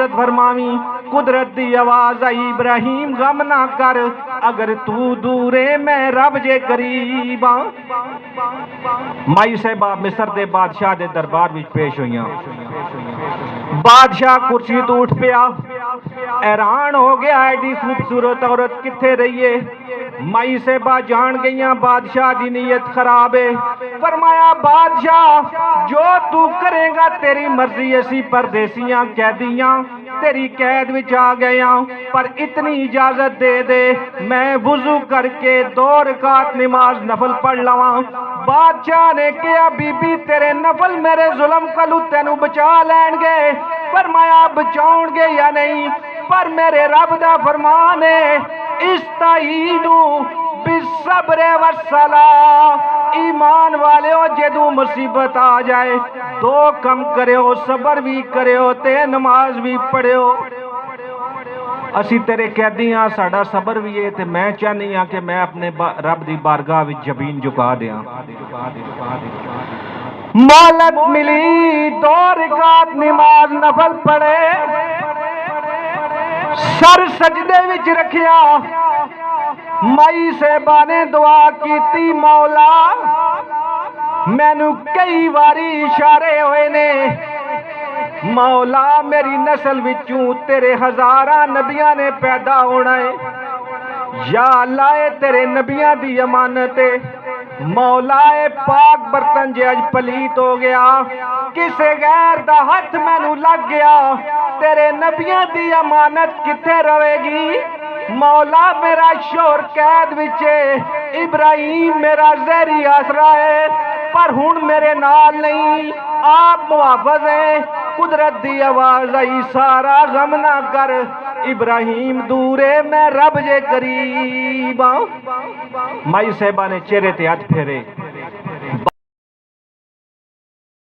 حفاظت فرماوی. قدرت دی آواز آئی ابراہیم غم نہ کر اگر تو دورے میں رب جے قریب. مائی صاحبہ مصر دے بادشاہ دے دربار وچ پیش ہوئیاں. بادشاہ کرسی تو اٹھ پیا, حیران ہو گیا ایڈی خوبصورت عورت کتھے رہیے. مائی صاحبہ جان گئیاں بادشاہ دی نیت خراب ہے. فرمایا بادشاہ جو تو کرے گا تیری مرضی, اسی پردیسیاں قیدیاں تیری قید وچ آ گئیاں, پر اتنی اجازت دے دے میں وضو کر کے 2 رکعت نماز نفل پڑھ لواں. بادشاہ نے کہا بی بی تیرے نفل میرے ظلم کلو تینو بچا لین گے. فرمایا بچاؤن گے یا نہیں, پر میرے رب دا فرمان ہے استعینوا بالصبر والصلاۃ. ایمان والے ہو جدوں مصیبت آ جائے 2 کم کریو, صبر بھی کریو تے نماز بھی پڑھیو. اسی تیرے قیدی ہاں, ساڈا صبر بھی ہے تے میں چاہنی ہاں کہ میں اپنے رب دی بارگاہ وچ جبین جھکا دیاں. مہلت ملی, 2 رکعت نماز نفل پڑھے, سر سجدے وچ رکھیا. مائی صاحبہ نے دعا کیتی مولا مینوں کئی واری اشارے ہوئے نے, مولا میری نسل وچوں تیرے ہزاراں نبیاں نے پیدا ہونا ہے. یا اللہ اے تیرے نبیاں دی امانت ہے. مولا اے پاک برتن جے اج پلیت ہو گیا, کسے غیر دا ہاتھ مینوں لگ گیا, تیرے نبیاں دی امانت کتھے رہے گی. مولا میرا شور قید وچ ہے, ابراہیم میرا زہری آسرا ہے, پر ہن میرے نال نہیں, آپ محافظ ہیں. قدرت دی آواز آئی سارا غم نہ کر ابراہیم دورے میں رب جے قریب. مائی صاحبہ نے چہرے تے ہاتھ پھیرے,